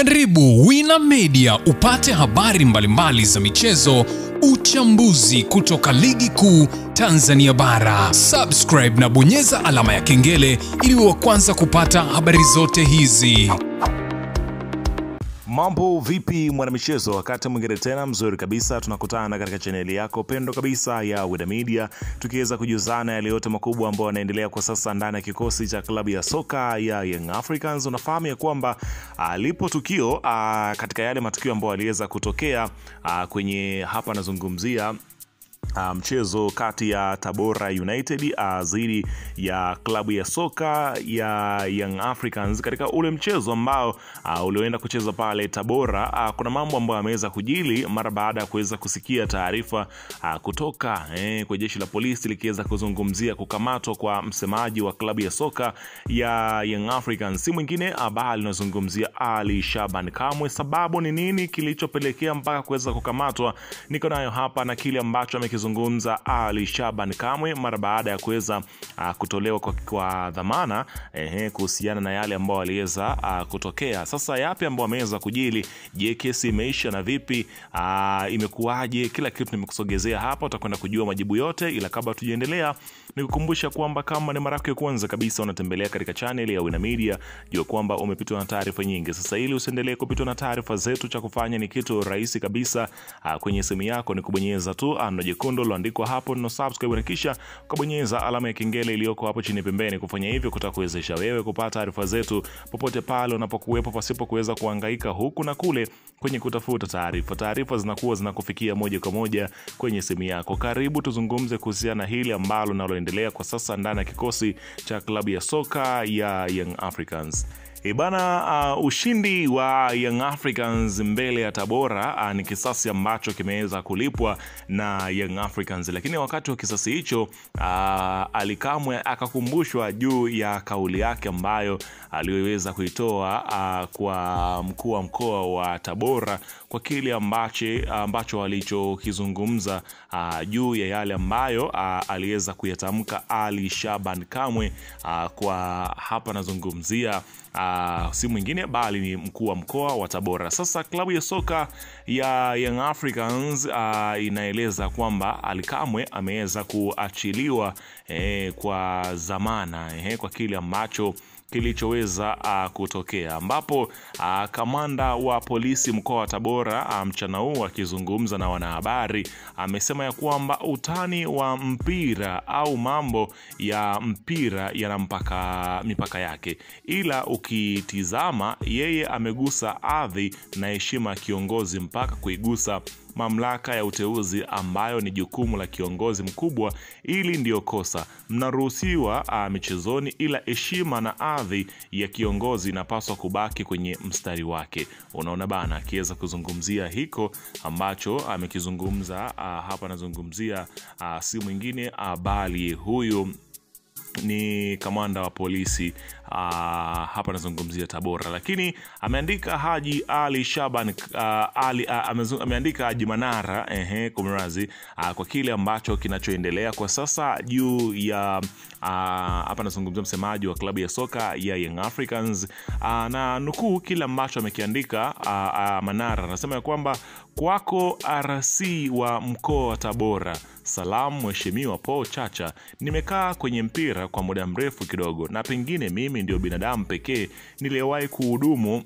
Karibu Wina Media upate habari mbalimbali za michezo, uchambuzi kutoka ligi kuu Tanzania bara. Subscribe na bonyeza alama ya kengele ili uwe wa kwanza kupata habari zote hizi. Mambo vipi mwanamichezo, wakati mwingine tena mzuri kabisa tunakutana katika chaneli yako pendo kabisa ya Wina Media, tukiweza kujuzana yale yote makubwa ambayo yanaendelea kwa sasa ndani ya kikosi cha klabu ya soka ya Young Africans. Unafahamu ya kwamba lipo tukio katika yale matukio ambayo aliweza kutokea kwenye hapa nazungumzia mchezo kati ya Tabora United dhidi ya klabu ya soka ya Young Africans. Katika ule mchezo ambao ulioenda kucheza pale Tabora, kuna mambo ambayo yameweza kujili mara baada ya kuweza kusikia taarifa kutoka kwa jeshi la polisi likiweza kuzungumzia kukamatwa kwa msemaji wa klabu ya soka ya Young Africans, si mwingine bali tunazungumzia Ali Shaban Kamwe. Sababu ni nini kilichopelekea mpaka kuweza kukamatwa? Niko nayo hapa na kile ambacho amekizungumza Ali Shaban Kamwe mara baada ya kuweza kutolewa kwa dhamana kuhusiana na yale ambayo aliweza kutokea. Sasa yapi ambayo ameweza kujili? Je, kesi imeisha na vipi? Imekuwaje? Kila kitu nimekusogezea hapa, utakwenda kujua majibu yote. Ila kabla tujiendelea, nikukumbusha kwamba kama ni mara yako ya kwanza kabisa unatembelea katika channel ya Wina Media, jua kwamba umepitwa na taarifa nyingi. Sasa ili usiendelee kupitwa na taarifa zetu, cha kufanya ni kitu rahisi kabisa. Kwenye simu yako ni kubonyeza tu neno jekundu liloandikwa hapo no subscribe, na kisha kubonyeza alama ya kengele iliyoko hapo chini pembeni. Kufanya hivyo kutakuwezesha wewe kupata taarifa zetu popote pale unapokuwepo, pasipo kuweza kuhangaika huku na kule kwenye kutafuta taarifa. Taarifa zinakuwa zinakufikia moja kwa moja kwenye simu yako. Karibu tuzungumze kuhusiana na hili ambalo linaloendelea kwa sasa ndani ya kikosi cha klabu ya soka ya Young Africans. Ushindi wa Young Africans mbele ya Tabora ni kisasi ambacho kimeweza kulipwa na Young Africans, lakini wakati wa kisasi hicho Ali Kamwe akakumbushwa juu ya kauli yake ambayo aliweza kuitoa kwa mkuu wa mkoa wa Tabora kwa kile ambacho alichokizungumza juu ya yale ambayo aliweza kuyatamka Ali Shaban Kamwe. Kwa hapa nazungumzia si mwingine bali ni mkuu wa mkoa wa Tabora. Sasa klabu ya soka ya Young Africans inaeleza kwamba Ali Kamwe ameweza kuachiliwa kwa dhamana kwa kile ambacho kilichoweza kutokea, ambapo kamanda wa polisi mkoa wa Tabora mchana huu akizungumza na wanahabari amesema ya kwamba utani wa mpira au mambo ya mpira yana mipaka yake, ila ukitizama yeye amegusa ardhi na heshima ya kiongozi mpaka kuigusa mamlaka ya uteuzi ambayo ni jukumu la kiongozi mkubwa. Ili ndio kosa, mnaruhusiwa michezoni, ila heshima na ardhi ya kiongozi inapaswa kubaki kwenye mstari wake. Unaona bana, akiweza kuzungumzia hiko ambacho amekizungumza hapa nazungumzia si mwingine bali huyu ni kamanda wa polisi hapa nazungumzia Tabora, lakini ameandika Haji Ali Shaban ameandika Haji Manara kumrazi kwa kile ambacho kinachoendelea kwa sasa juu ya hapa nazungumzia msemaji wa klabu ya soka ya Young Africans, na nukuu kile ambacho amekiandika Manara. Anasema ya kwamba kwako RC wa mkoa wa Tabora, salamu mheshimiwa Paul Chacha, nimekaa kwenye mpira kwa muda mrefu kidogo, na pengine mimi ndio binadamu pekee niliyewahi kuhudumu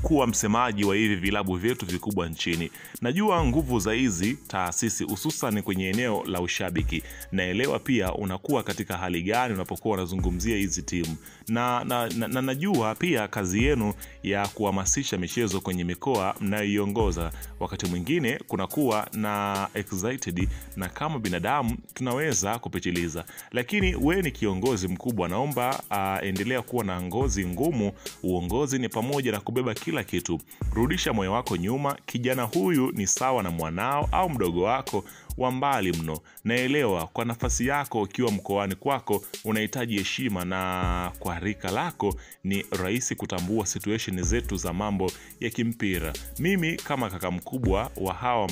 kuwa msemaji wa hivi vilabu vyetu vikubwa nchini. Najua nguvu za hizi taasisi hususan kwenye eneo la ushabiki. Naelewa pia unakuwa katika hali gani unapokuwa unazungumzia hizi timu. Na najua pia kazi yenu ya kuhamasisha michezo kwenye mikoa mnayoiongoza. Wakati mwingine kunakuwa na excited, na kama binadamu tunaweza kupitiliza. Lakini we ni kiongozi mkubwa, naomba endelea kuwa na ngozi ngumu. Uongozi ni pamoja na kubeba kila kitu. Rudisha moyo wako nyuma. Kijana huyu ni sawa na mwanao au mdogo wako. wa mbali mno. Naelewa kwa nafasi yako ukiwa mkoani kwako unahitaji heshima, na kwa rika lako ni rahisi kutambua situation zetu za mambo ya kimpira. Mimi kama kaka mkubwa wa hawa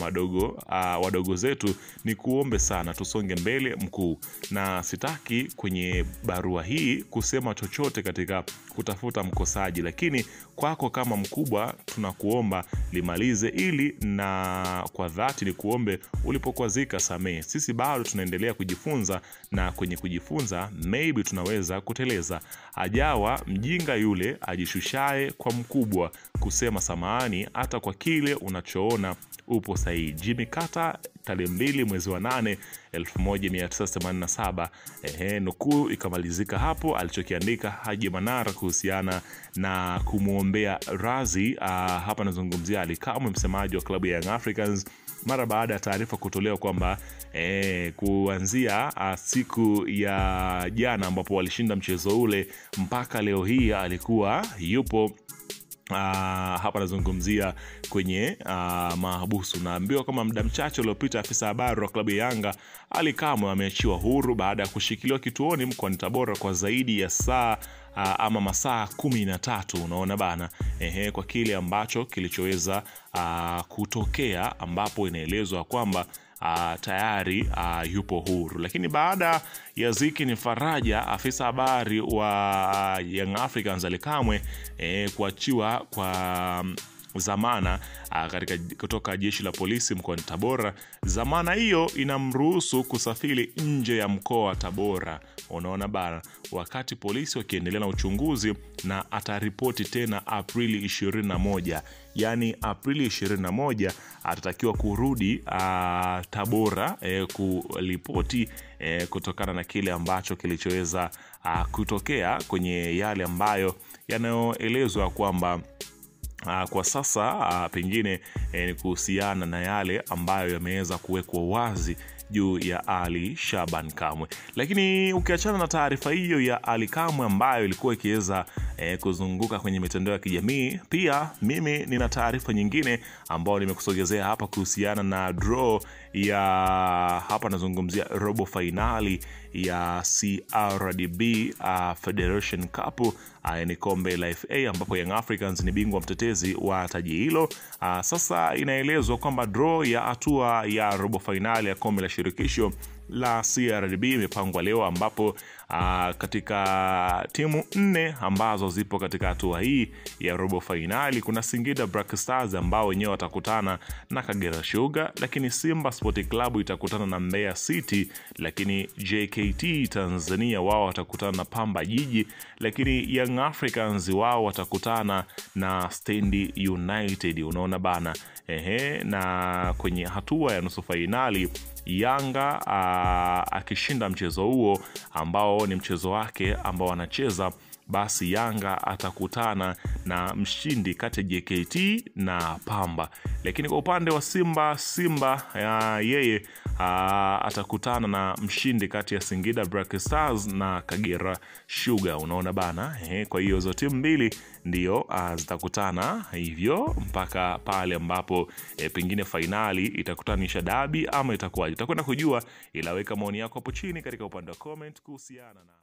wadogo zetu ni kuombe sana tusonge mbele mkuu, na sitaki kwenye barua hii kusema chochote katika kutafuta mkosaji, lakini kwako kama mkubwa tunakuomba limalize ili, na kwa dhati ni kuombe ulipokwazika samehe. Sisi bado tunaendelea kujifunza, na kwenye kujifunza maybe tunaweza kuteleza. Ajawa mjinga yule ajishushae kwa mkubwa kusema samahani hata kwa kile unachoona upo sahihi. Jimmy Carter, tarehe 2 mwezi wa 8 1987. Nukuu ikamalizika hapo, alichokiandika Haji Manara kuhusiana na kumuombea razi. Hapa nazungumzia Ally Kamwe, msemaji wa klabu ya Young Africans, mara baada ya taarifa kutolewa kwamba kuanzia siku ya jana ambapo walishinda mchezo ule mpaka leo hii alikuwa yupo hapa nazungumzia kwenye mahabusu. Naambiwa kama muda mchache uliopita afisa habari wa klabu ya Yanga Ally Kamwe ameachiwa huru baada ya kushikiliwa kituoni mkoani Tabora kwa zaidi ya masaa 13. Unaona bana, kwa kile ambacho kilichoweza kutokea, ambapo inaelezwa kwamba tayari yupo huru. Lakini baada ya Ziki ni Faraja, afisa habari wa Young Africans Ally Kamwe kuachiwa kwa zamana kutoka jeshi la polisi mkoani Tabora. Zamana hiyo inamruhusu kusafiri nje ya mkoa wa Tabora. Unaona bana, wakati polisi wakiendelea na uchunguzi, na ataripoti tena Aprili 21. Yani Aprili 21 atatakiwa kurudi Tabora kuripoti kutokana na kile ambacho kilichoweza kutokea kwenye yale ambayo yanayoelezwa kwamba kwa sasa pengine ni kuhusiana na yale ambayo yameweza kuwekwa wazi juu ya Ally Shaban Kamwe. Lakini ukiachana na taarifa hiyo ya Ally Kamwe ambayo ilikuwa ikiweza kuzunguka kwenye mitandao ya kijamii, pia mimi nina taarifa nyingine ambayo nimekusogezea hapa kuhusiana na draw ya, hapa nazungumzia robo finali ya CRDB Federation Cup, ni kombe la FA ambapo Young Africans ni bingwa mtetezi wa taji hilo. Sasa inaelezwa kwamba draw ya hatua ya robo finali ya kombe la shirikisho la CRDB imepangwa leo, ambapo katika timu 4 ambazo zipo katika hatua hii ya robo finali kuna Singida Black Stars ambao wenyewe watakutana na Kagera Sugar, lakini Simba Sport Club itakutana na Mbeya City, lakini JKT Tanzania wao watakutana na Pamba Jiji, lakini Young Africans wao watakutana na Stand United. Unaona bana, na kwenye hatua ya nusu finali Yanga akishinda mchezo huo ambao ni mchezo wake ambao wanacheza, basi Yanga atakutana na mshindi kati ya JKT na Pamba. Lakini kwa upande wa Simba yeye atakutana na mshindi kati ya Singida Black Stars na Kagera Sugar. Unaona bana, kwa hiyo hizo timu mbili ndio zitakutana hivyo mpaka pale ambapo pengine finali itakutanisha dabi ama itakuwaje. Tutakwenda kujua, ila weka maoni yako hapo chini katika upande wa comment kuhusiana na